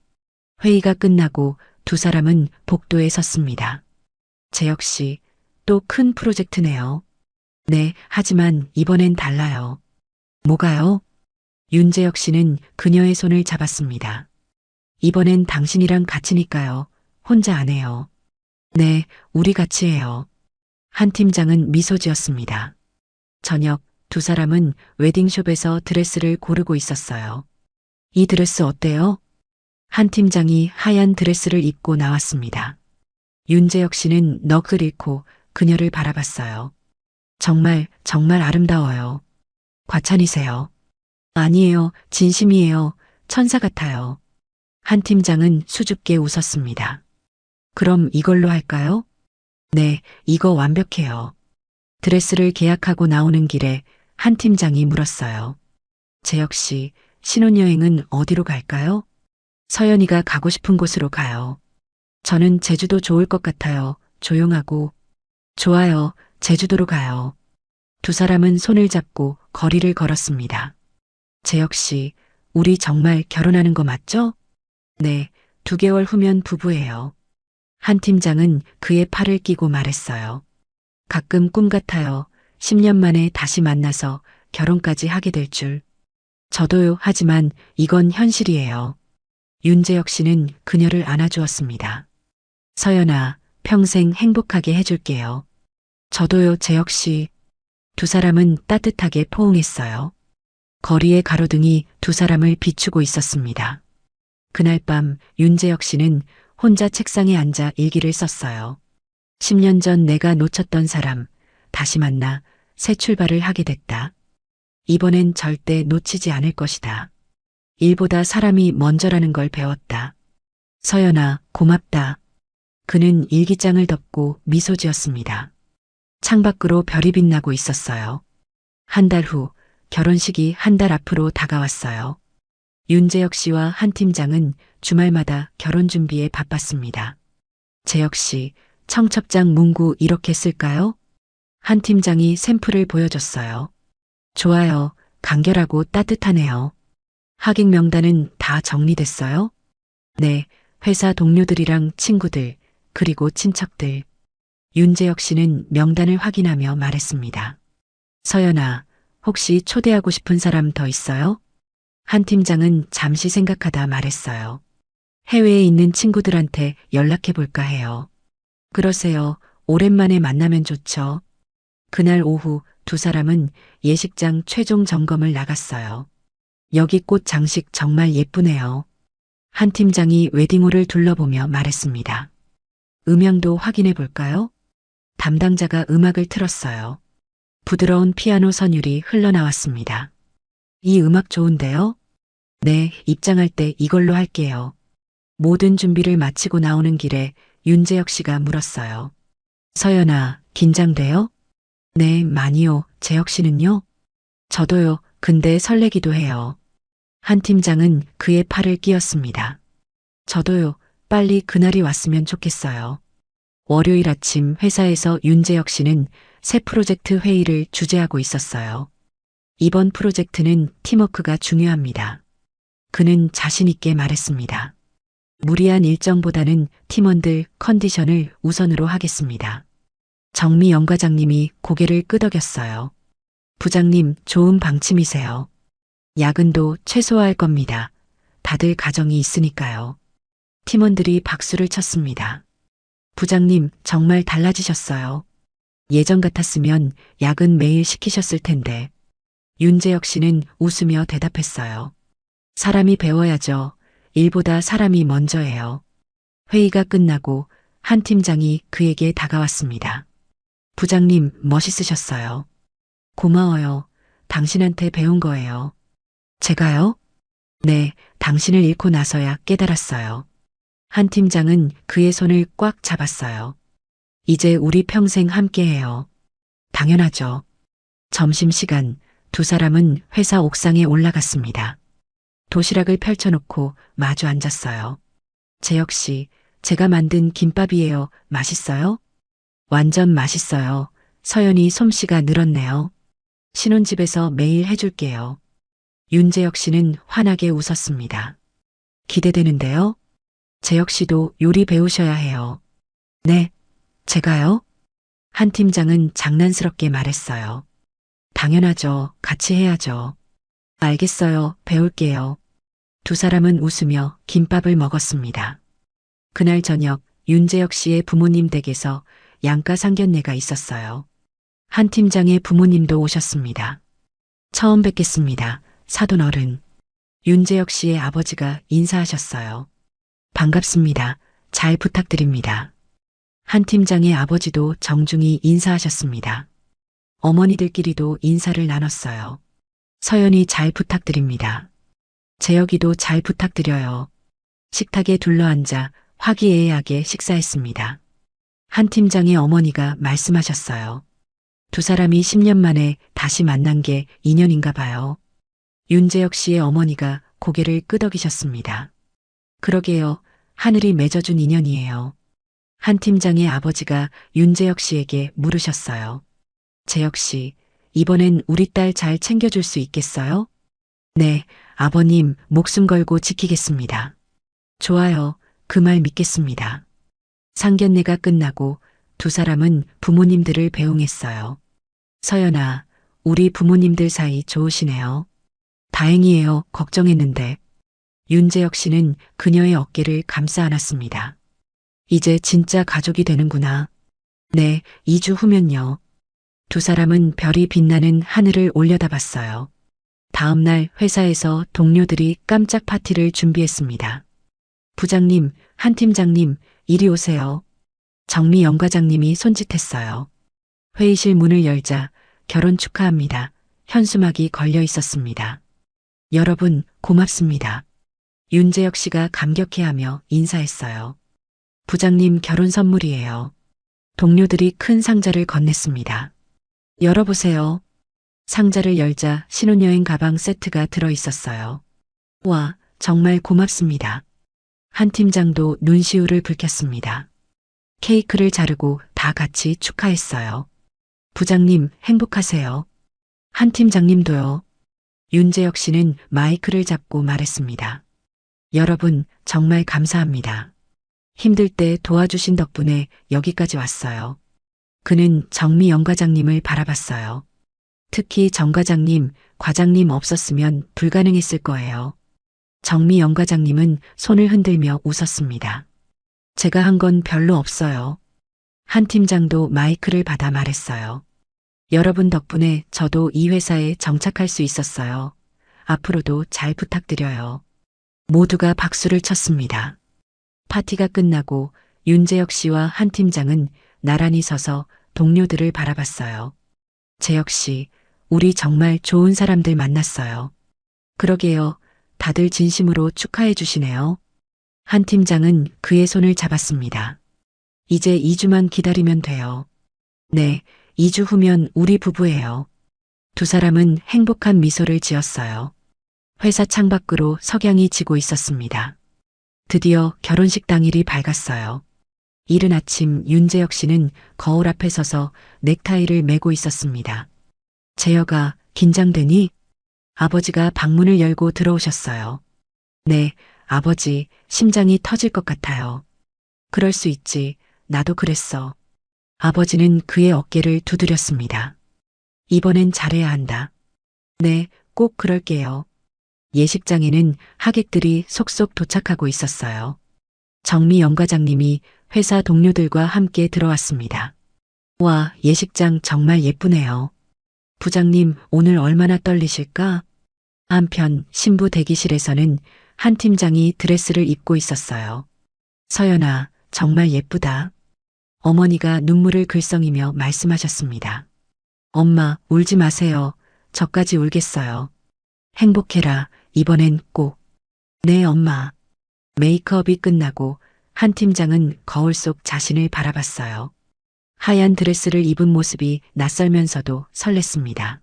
회의가 끝나고 두 사람은 복도에 섰습니다. 재혁 씨, 또 큰 프로젝트네요. 네, 하지만 이번엔 달라요. 뭐가요? 윤재혁 씨는 그녀의 손을 잡았습니다. 이번엔 당신이랑 같이니까요. 혼자 안 해요. 네, 우리 같이 해요. 한 팀장은 미소 지었습니다. 저녁 두 사람은 웨딩숍에서 드레스를 고르고 있었어요. 이 드레스 어때요? 한 팀장이 하얀 드레스를 입고 나왔습니다. 윤재혁 씨는 넋을 잃고 그녀를 바라봤어요. 정말 아름다워요. 과찬이세요. 아니에요. 진심이에요. 천사 같아요. 한 팀장은 수줍게 웃었습니다. 그럼 이걸로 할까요? 네, 이거 완벽해요. 드레스를 계약하고 나오는 길에 한 팀장이 물었어요. 재혁 씨, 신혼여행은 어디로 갈까요? 서연이가 가고 싶은 곳으로 가요. 저는 제주도 좋을 것 같아요. 조용하고. 좋아요. 제주도로 가요. 두 사람은 손을 잡고 거리를 걸었습니다. 재혁 씨, 우리 정말 결혼하는 거 맞죠? 네, 2개월 후면 부부예요. 한 팀장은 그의 팔을 끼고 말했어요. 가끔 꿈 같아요. 10년 만에 다시 만나서 결혼까지 하게 될 줄. 저도요. 하지만 이건 현실이에요. 윤재혁 씨는 그녀를 안아주었습니다. 서연아, 평생 행복하게 해줄게요. 저도요. 재혁 씨. 두 사람은 따뜻하게 포옹했어요. 거리의 가로등이 두 사람을 비추고 있었습니다. 그날 밤 윤재혁 씨는 혼자 책상에 앉아 일기를 썼어요. 10년 전 내가 놓쳤던 사람, 다시 만나 새 출발을 하게 됐다. 이번엔 절대 놓치지 않을 것이다. 일보다 사람이 먼저라는 걸 배웠다. 서연아, 고맙다. 그는 일기장을 덮고 미소 지었습니다. 창밖으로 별이 빛나고 있었어요. 한 달 후, 결혼식이 한 달 앞으로 다가왔어요. 윤재혁 씨와 한 팀장은 주말마다 결혼 준비에 바빴습니다. 재혁 씨, 청첩장 문구 이렇게 쓸까요? 한 팀장이 샘플을 보여줬어요. 좋아요. 간결하고 따뜻하네요. 하객 명단은 다 정리됐어요? 네, 회사 동료들이랑 친구들, 그리고 친척들. 윤재혁 씨는 명단을 확인하며 말했습니다. 서연아, 혹시 초대하고 싶은 사람 더 있어요? 한 팀장은 잠시 생각하다 말했어요. 해외에 있는 친구들한테 연락해 볼까 해요. 그러세요. 오랜만에 만나면 좋죠. 그날 오후 두 사람은 예식장 최종 점검을 나갔어요. 여기 꽃 장식 정말 예쁘네요. 한 팀장이 웨딩홀을 둘러보며 말했습니다. 음향도 확인해 볼까요? 담당자가 음악을 틀었어요. 부드러운 피아노 선율이 흘러나왔습니다. 이 음악 좋은데요? 네, 입장할 때 이걸로 할게요. 모든 준비를 마치고 나오는 길에 윤재혁 씨가 물었어요. 서연아, 긴장돼요? 네, 많이요. 재혁 씨는요? 저도요. 근데 설레기도 해요. 한 팀장은 그의 팔을 끼었습니다. 저도요. 빨리 그날이 왔으면 좋겠어요. 월요일 아침 회사에서 윤재혁 씨는 새 프로젝트 회의를 주재하고 있었어요. 이번 프로젝트는 팀워크가 중요합니다. 그는 자신 있게 말했습니다. 무리한 일정보다는 팀원들 컨디션을 우선으로 하겠습니다. 정미영 과장님이 고개를 끄덕였어요. 부장님, 좋은 방침이세요. 야근도 최소화할 겁니다. 다들 가정이 있으니까요. 팀원들이 박수를 쳤습니다. 부장님, 정말 달라지셨어요. 예전 같았으면 야근 매일 시키셨을 텐데. 윤재혁 씨는 웃으며 대답했어요. 사람이 배워야죠. 일보다 사람이 먼저예요. 회의가 끝나고 한 팀장이 그에게 다가왔습니다. 부장님, 멋있으셨어요. 고마워요. 당신한테 배운 거예요. 제가요? 네, 당신을 잃고 나서야 깨달았어요. 한 팀장은 그의 손을 꽉 잡았어요. 이제 우리 평생 함께해요. 당연하죠. 점심시간 두 사람은 회사 옥상에 올라갔습니다. 도시락을 펼쳐놓고 마주 앉았어요. 재혁 씨, 제가 만든 김밥이에요. 맛있어요? 완전 맛있어요. 서연이 솜씨가 늘었네요. 신혼집에서 매일 해줄게요. 윤재혁 씨는 환하게 웃었습니다. 기대되는데요? 재혁 씨도 요리 배우셔야 해요. 네, 제가요? 한 팀장은 장난스럽게 말했어요. 당연하죠. 같이 해야죠. 알겠어요. 배울게요. 두 사람은 웃으며 김밥을 먹었습니다. 그날 저녁 윤재혁 씨의 부모님 댁에서 양가 상견례가 있었어요. 한 팀장의 부모님도 오셨습니다. 처음 뵙겠습니다. 사돈 어른. 윤재혁 씨의 아버지가 인사하셨어요. 반갑습니다. 잘 부탁드립니다. 한 팀장의 아버지도 정중히 인사하셨습니다. 어머니들끼리도 인사를 나눴어요. 서연이 잘 부탁드립니다. 재혁이도 잘 부탁드려요. 식탁에 둘러앉아 화기애애하게 식사했습니다. 한 팀장의 어머니가 말씀하셨어요. 두 사람이 10년 만에 다시 만난 게 인연인가 봐요. 윤재혁 씨의 어머니가 고개를 끄덕이셨습니다. 그러게요. 하늘이 맺어준 인연이에요. 한 팀장의 아버지가 윤재혁 씨에게 물으셨어요. 재혁 씨, 이번엔 우리 딸 잘 챙겨줄 수 있겠어요? 네, 아버님, 목숨 걸고 지키겠습니다. 좋아요. 그 말 믿겠습니다. 상견례가 끝나고 두 사람은 부모님들을 배웅했어요. 서연아, 우리 부모님들 사이 좋으시네요. 다행이에요. 걱정했는데. 윤재혁 씨는 그녀의 어깨를 감싸 안았습니다. 이제 진짜 가족이 되는구나. 네, 2주 후면요. 두 사람은 별이 빛나는 하늘을 올려다봤어요. 다음 날 회사에서 동료들이 깜짝 파티를 준비했습니다. 부장님, 한 팀장님, 이리 오세요. 정미영 과장님이 손짓했어요. 회의실 문을 열자 결혼 축하합니다. 현수막이 걸려 있었습니다. 여러분, 고맙습니다. 윤재혁 씨가 감격해하며 인사했어요. 부장님 결혼 선물이에요. 동료들이 큰 상자를 건넸습니다. 열어보세요. 상자를 열자 신혼여행 가방 세트가 들어 있었어요. 와, 정말 고맙습니다. 한 팀장도 눈시울을 붉혔습니다. 케이크를 자르고 다 같이 축하했어요. 부장님 행복하세요. 한 팀장님도요. 윤재혁 씨는 마이크를 잡고 말했습니다. 여러분 정말 감사합니다. 힘들 때 도와주신 덕분에 여기까지 왔어요. 그는 정미영 과장님을 바라봤어요. 특히 정 과장님, 과장님 없었으면 불가능했을 거예요. 정미영 과장님은 손을 흔들며 웃었습니다. 제가 한 건 별로 없어요. 한 팀장도 마이크를 받아 말했어요. 여러분 덕분에 저도 이 회사에 정착할 수 있었어요. 앞으로도 잘 부탁드려요. 모두가 박수를 쳤습니다. 파티가 끝나고 윤재혁 씨와 한 팀장은 나란히 서서 동료들을 바라봤어요. 재혁 씨, 우리 정말 좋은 사람들 만났어요. 그러게요. 다들 진심으로 축하해 주시네요. 한 팀장은 그의 손을 잡았습니다. 이제 2주만 기다리면 돼요. 네, 2주 후면 우리 부부예요. 두 사람은 행복한 미소를 지었어요. 회사 창밖으로 석양이 지고 있었습니다. 드디어 결혼식 당일이 밝았어요. 이른 아침 윤재혁 씨는 거울 앞에 서서 넥타이를 매고 있었습니다. 재혁아, 긴장되니? 아버지가 방문을 열고 들어오셨어요. 네, 아버지, 심장이 터질 것 같아요. 그럴 수 있지. 나도 그랬어. 아버지는 그의 어깨를 두드렸습니다. 이번엔 잘해야 한다. 네, 꼭 그럴게요. 예식장에는 하객들이 속속 도착하고 있었어요. 정미영 과장님이 회사 동료들과 함께 들어왔습니다. 와, 예식장 정말 예쁘네요. 부장님, 오늘 얼마나 떨리실까? 한편 신부 대기실에서는 한 팀장이 드레스를 입고 있었어요. 서연아, 정말 예쁘다. 어머니가 눈물을 글썽이며 말씀하셨습니다. 엄마, 울지 마세요. 저까지 울겠어요. 행복해라. 이번엔 꼭. 네, 엄마. 메이크업이 끝나고 한 팀장은 거울 속 자신을 바라봤어요. 하얀 드레스를 입은 모습이 낯설면서도 설렜습니다.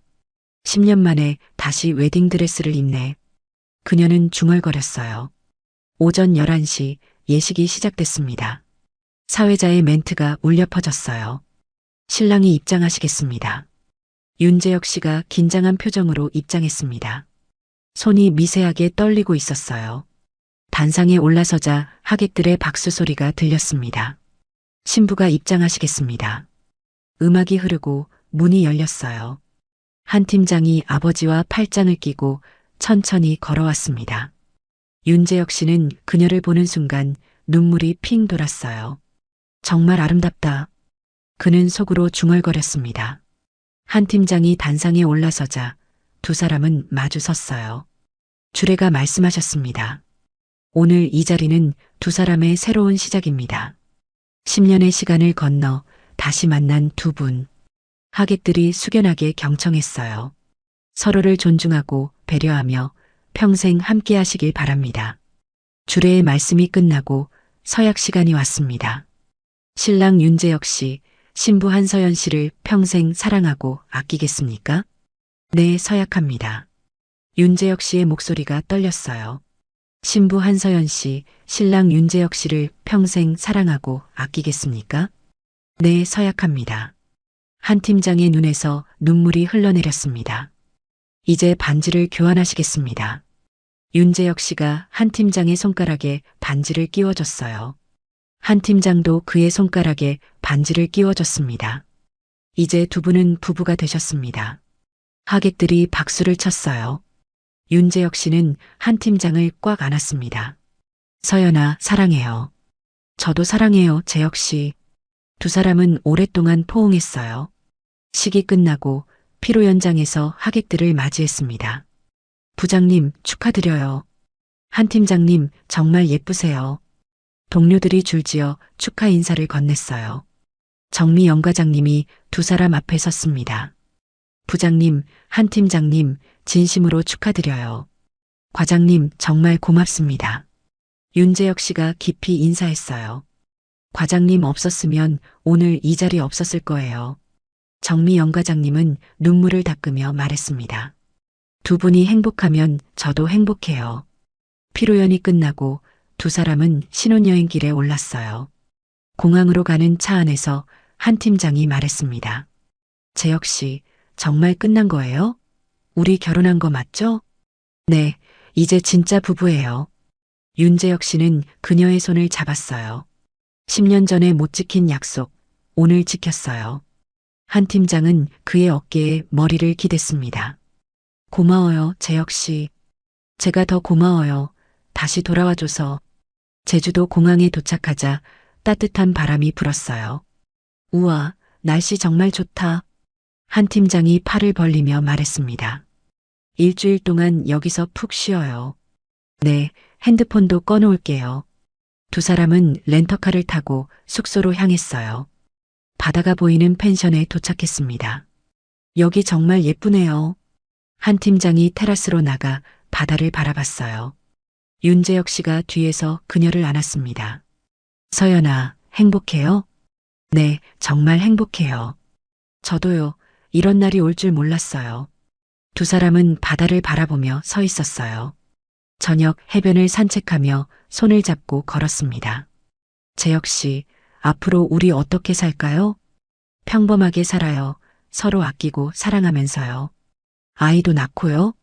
10년 만에 다시 웨딩드레스를 입네. 그녀는 중얼거렸어요. 오전 11시 예식이 시작됐습니다. 사회자의 멘트가 울려 퍼졌어요. 신랑이 입장하시겠습니다. 윤재혁 씨가 긴장한 표정으로 입장했습니다. 손이 미세하게 떨리고 있었어요. 단상에 올라서자 하객들의 박수 소리가 들렸습니다. 신부가 입장하시겠습니다. 음악이 흐르고 문이 열렸어요. 한 팀장이 아버지와 팔짱을 끼고 천천히 걸어왔습니다. 윤재혁 씨는 그녀를 보는 순간 눈물이 핑 돌았어요. 정말 아름답다. 그는 속으로 중얼거렸습니다. 한 팀장이 단상에 올라서자 두 사람은 마주 섰어요. 주례가 말씀하셨습니다. 오늘 이 자리는 두 사람의 새로운 시작입니다. 10년의 시간을 건너 다시 만난 두 분. 하객들이 숙연하게 경청했어요. 서로를 존중하고 배려하며 평생 함께 하시길 바랍니다. 주례의 말씀이 끝나고 서약 시간이 왔습니다. 신랑 윤재혁 씨, 신부 한서연 씨를 평생 사랑하고 아끼겠습니까? 네, 서약합니다. 윤재혁 씨의 목소리가 떨렸어요. 신부 한서연 씨, 신랑 윤재혁 씨를 평생 사랑하고 아끼겠습니까? 네, 서약합니다. 한 팀장의 눈에서 눈물이 흘러내렸습니다. 이제 반지를 교환하시겠습니다. 윤재혁 씨가 한 팀장의 손가락에 반지를 끼워줬어요. 한 팀장도 그의 손가락에 반지를 끼워줬습니다. 이제 두 분은 부부가 되셨습니다. 하객들이 박수를 쳤어요. 윤재혁 씨는 한 팀장을 꽉 안았습니다. 서연아, 사랑해요. 저도 사랑해요, 재혁 씨. 두 사람은 오랫동안 포옹했어요. 식이 끝나고 피로 연장에서 하객들을 맞이했습니다. 부장님, 축하드려요. 한 팀장님, 정말 예쁘세요. 동료들이 줄지어 축하 인사를 건넸어요. 정미영 과장님이 두 사람 앞에 섰습니다. 부장님, 한 팀장님, 진심으로 축하드려요. 과장님, 정말 고맙습니다. 윤재혁 씨가 깊이 인사했어요. 과장님 없었으면 오늘 이 자리 없었을 거예요. 정미영 과장님은 눈물을 닦으며 말했습니다. 두 분이 행복하면 저도 행복해요. 피로연이 끝나고 두 사람은 신혼여행길에 올랐어요. 공항으로 가는 차 안에서 한 팀장이 말했습니다. 재혁 씨, 정말 끝난 거예요? 우리 결혼한 거 맞죠? 네, 이제 진짜 부부예요. 윤재혁 씨는 그녀의 손을 잡았어요. 10년 전에 못 지킨 약속, 오늘 지켰어요. 한 팀장은 그의 어깨에 머리를 기댔습니다. 고마워요, 재혁 씨. 제가 더 고마워요. 다시 돌아와줘서. 제주도 공항에 도착하자 따뜻한 바람이 불었어요. 우와, 날씨 정말 좋다. 한 팀장이 팔을 벌리며 말했습니다. 일주일 동안 여기서 푹 쉬어요. 네, 핸드폰도 꺼놓을게요. 두 사람은 렌터카를 타고 숙소로 향했어요. 바다가 보이는 펜션에 도착했습니다. 여기 정말 예쁘네요. 한 팀장이 테라스로 나가 바다를 바라봤어요. 윤재혁 씨가 뒤에서 그녀를 안았습니다. 서연아, 행복해요? 네, 정말 행복해요. 저도요. 이런 날이 올 줄 몰랐어요. 두 사람은 바다를 바라보며 서 있었어요. 저녁 해변을 산책하며 손을 잡고 걸었습니다. 재혁 씨, 앞으로 우리 어떻게 살까요? 평범하게 살아요. 서로 아끼고 사랑하면서요. 아이도 낳고요?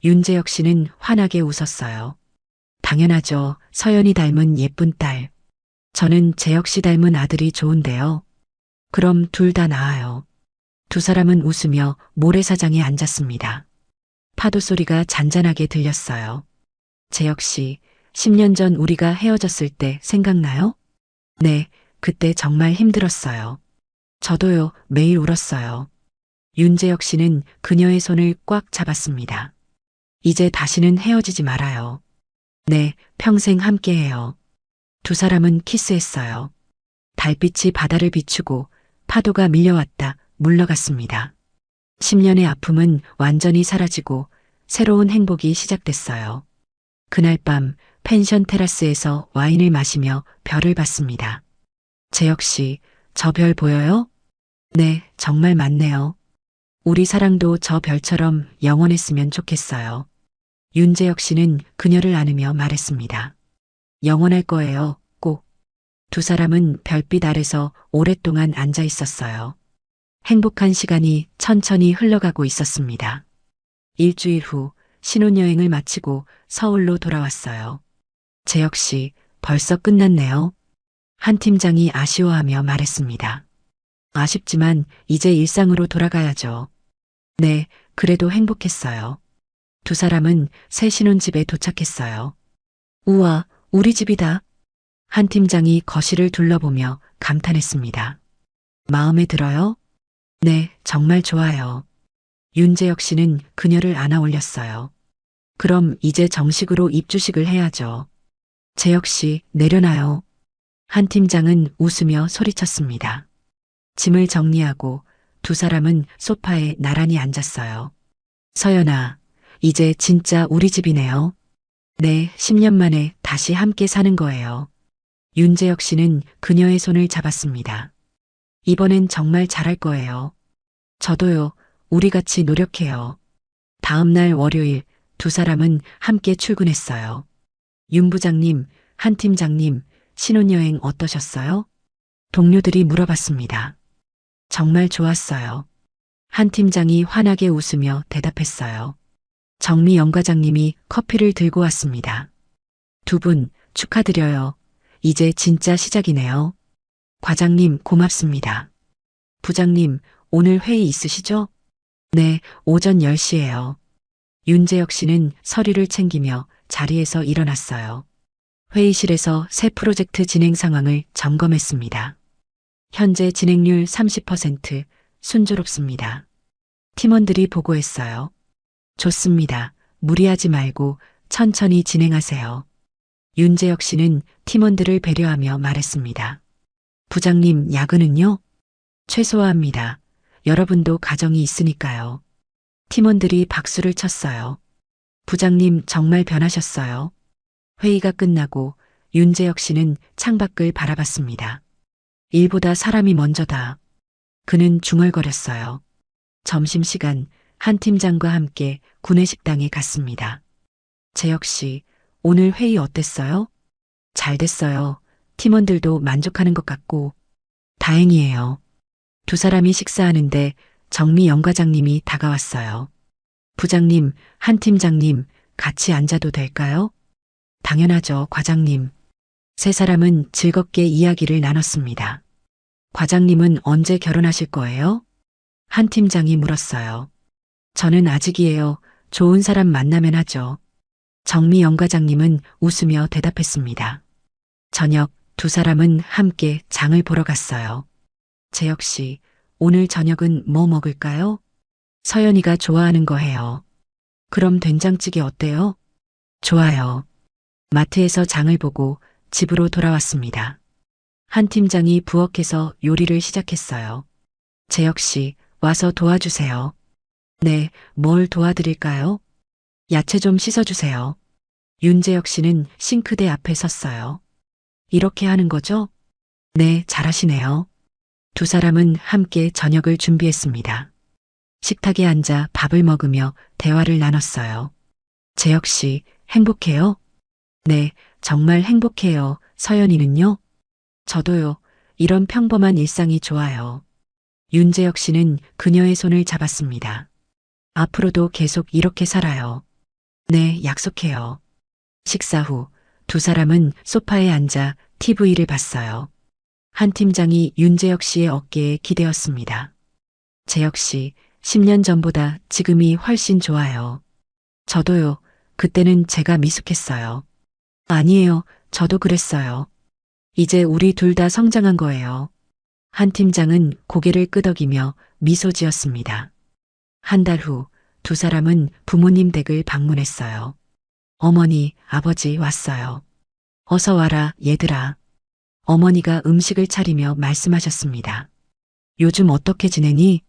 윤재혁 씨는 환하게 웃었어요. 당연하죠. 서연이 닮은 예쁜 딸. 저는 재혁 씨 닮은 아들이 좋은데요. 그럼 둘 다 낳아요. 두 사람은 웃으며 모래사장에 앉았습니다. 파도 소리가 잔잔하게 들렸어요. 재혁 씨, 10년 전 우리가 헤어졌을 때 생각나요? 네, 그때 정말 힘들었어요. 저도요, 매일 울었어요. 윤재혁 씨는 그녀의 손을 꽉 잡았습니다. 이제 다시는 헤어지지 말아요. 네, 평생 함께해요. 두 사람은 키스했어요. 달빛이 바다를 비추고 파도가 밀려왔다 물러갔습니다. 10년의 아픔은 완전히 사라지고 새로운 행복이 시작됐어요. 그날 밤 펜션 테라스에서 와인을 마시며 별을 봤습니다. 재혁 씨, 저 별 보여요? 네, 정말 많네요. 우리 사랑도 저 별처럼 영원했으면 좋겠어요. 윤재혁 씨는 그녀를 안으며 말했습니다. 영원할 거예요, 꼭. 두 사람은 별빛 아래서 오랫동안 앉아 있었어요. 행복한 시간이 천천히 흘러가고 있었습니다. 일주일 후 신혼여행을 마치고 서울로 돌아왔어요. 재혁 씨, 벌써 끝났네요. 한 팀장이 아쉬워하며 말했습니다. 아쉽지만 이제 일상으로 돌아가야죠. 네, 그래도 행복했어요. 두 사람은 새 신혼집에 도착했어요. 우와, 우리 집이다. 한 팀장이 거실을 둘러보며 감탄했습니다. 마음에 들어요? 네, 정말 좋아요. 윤재혁 씨는 그녀를 안아 올렸어요. 그럼 이제 정식으로 입주식을 해야죠. 재혁 씨, 내려놔요. 한 팀장은 웃으며 소리쳤습니다. 짐을 정리하고 두 사람은 소파에 나란히 앉았어요. 서연아, 이제 진짜 우리 집이네요. 네, 10년 만에 다시 함께 사는 거예요. 윤재혁 씨는 그녀의 손을 잡았습니다. 이번엔 정말 잘할 거예요. 저도요, 우리 같이 노력해요. 다음 날 월요일 두 사람은 함께 출근했어요. 윤 부장님, 한 팀장님, 신혼여행 어떠셨어요? 동료들이 물어봤습니다. 정말 좋았어요. 한 팀장이 환하게 웃으며 대답했어요. 정미영 과장님이 커피를 들고 왔습니다. 두 분 축하드려요. 이제 진짜 시작이네요. 과장님 고맙습니다. 부장님, 오늘 회의 있으시죠? 네, 오전 10시예요. 윤재혁 씨는 서류를 챙기며 자리에서 일어났어요. 회의실에서 새 프로젝트 진행 상황을 점검했습니다. 현재 진행률 30%, 순조롭습니다. 팀원들이 보고했어요. 좋습니다. 무리하지 말고 천천히 진행하세요. 윤재혁 씨는 팀원들을 배려하며 말했습니다. 부장님, 야근은요? 최소화합니다. 여러분도 가정이 있으니까요. 팀원들이 박수를 쳤어요. 부장님, 정말 변하셨어요. 회의가 끝나고 윤재혁 씨는 창밖을 바라봤습니다. 일보다 사람이 먼저다. 그는 중얼거렸어요. 점심시간 한 팀장과 함께 구내식당에 갔습니다. 재혁 씨, 오늘 회의 어땠어요? 잘 됐어요. 팀원들도 만족하는 것 같고. 다행이에요. 두 사람이 식사하는데 정미영 과장님이 다가왔어요. 부장님, 한 팀장님, 같이 앉아도 될까요? 당연하죠, 과장님. 세 사람은 즐겁게 이야기를 나눴습니다. 과장님은 언제 결혼하실 거예요? 한 팀장이 물었어요. 저는 아직이에요. 좋은 사람 만나면 하죠. 정미영 과장님은 웃으며 대답했습니다. 저녁 두 사람은 함께 장을 보러 갔어요. 재혁 씨, 오늘 저녁은 뭐 먹을까요? 서연이가 좋아하는 거 해요. 그럼 된장찌개 어때요? 좋아요. 마트에서 장을 보고 집으로 돌아왔습니다. 한 팀장이 부엌에서 요리를 시작했어요. 재혁 씨, 와서 도와주세요. 네, 뭘 도와드릴까요? 야채 좀 씻어주세요. 윤재혁 씨는 싱크대 앞에 섰어요. 이렇게 하는 거죠? 네, 잘하시네요. 두 사람은 함께 저녁을 준비했습니다. 식탁에 앉아 밥을 먹으며 대화를 나눴어요. 재혁 씨, 행복해요? 네, 정말 행복해요. 서연이는요? 저도요. 이런 평범한 일상이 좋아요. 윤재혁 씨는 그녀의 손을 잡았습니다. 앞으로도 계속 이렇게 살아요. 네, 약속해요. 식사 후 두 사람은 소파에 앉아 TV를 봤어요. 한 팀장이 윤재혁 씨의 어깨에 기대었습니다. 재혁 씨, 10년 전보다 지금이 훨씬 좋아요. 저도요. 그때는 제가 미숙했어요. 아니에요. 저도 그랬어요. 이제 우리 둘 다 성장한 거예요. 한 팀장은 고개를 끄덕이며 미소 지었습니다. 한 달 후 두 사람은 부모님 댁을 방문했어요. 어머니, 아버지 왔어요. 어서 와라, 얘들아. 어머니가 음식을 차리며 말씀하셨습니다. 요즘 어떻게 지내니?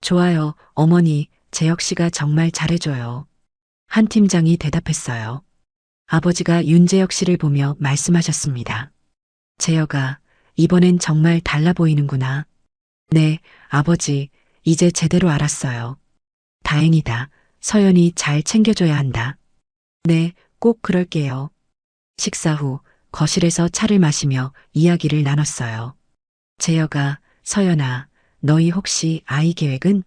좋아요, 어머니. 재혁 씨가 정말 잘해줘요. 한 팀장이 대답했어요. 아버지가 윤재혁 씨를 보며 말씀하셨습니다. 재혁아, 이번엔 정말 달라 보이는구나. 네, 아버지, 이제 제대로 알았어요. 다행이다. 서연이 잘 챙겨줘야 한다. 네, 꼭 그럴게요. 식사 후 거실에서 차를 마시며 이야기를 나눴어요. 재혁아, 서연아, 너희 혹시 아이 계획은?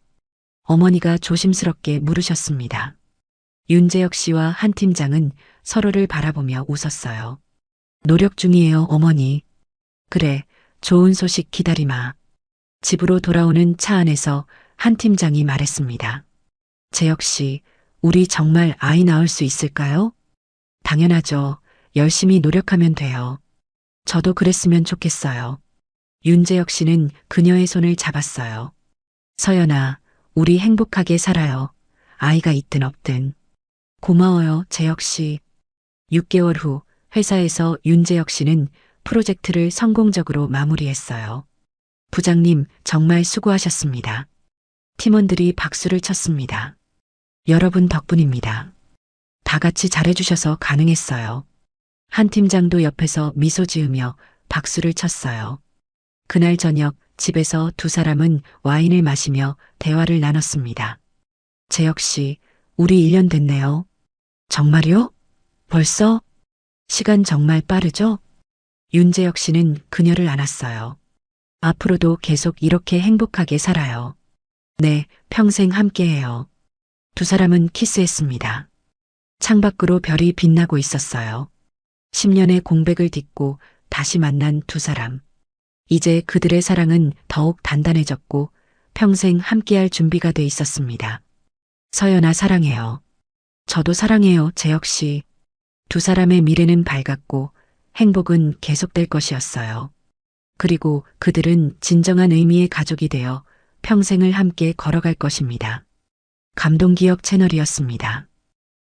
어머니가 조심스럽게 물으셨습니다. 윤재혁 씨와 한 팀장은 서로를 바라보며 웃었어요. 노력 중이에요, 어머니. 그래, 좋은 소식 기다리마. 집으로 돌아오는 차 안에서 한 팀장이 말했습니다. 재혁 씨, 우리 정말 아이 낳을 수 있을까요? 당연하죠. 열심히 노력하면 돼요. 저도 그랬으면 좋겠어요. 윤재혁 씨는 그녀의 손을 잡았어요. 서연아, 우리 행복하게 살아요. 아이가 있든 없든. 고마워요, 재혁 씨. 6개월 후 회사에서 윤재혁 씨는 프로젝트를 성공적으로 마무리했어요. 부장님, 정말 수고하셨습니다. 팀원들이 박수를 쳤습니다. 여러분 덕분입니다. 다 같이 잘해주셔서 가능했어요. 한 팀장도 옆에서 미소 지으며 박수를 쳤어요. 그날 저녁 집에서 두 사람은 와인을 마시며 대화를 나눴습니다. 재혁 씨, 우리 1년 됐네요. 정말요? 벌써? 시간 정말 빠르죠? 윤재혁 씨는 그녀를 안았어요. 앞으로도 계속 이렇게 행복하게 살아요. 네, 평생 함께해요. 두 사람은 키스했습니다. 창밖으로 별이 빛나고 있었어요. 10년의 공백을 딛고 다시 만난 두 사람. 이제 그들의 사랑은 더욱 단단해졌고 평생 함께할 준비가 돼 있었습니다. 서연아, 사랑해요. 저도 사랑해요, 재혁 씨. 두 사람의 미래는 밝았고 행복은 계속될 것이었어요. 그리고 그들은 진정한 의미의 가족이 되어 평생을 함께 걸어갈 것입니다. 감동기억 채널이었습니다.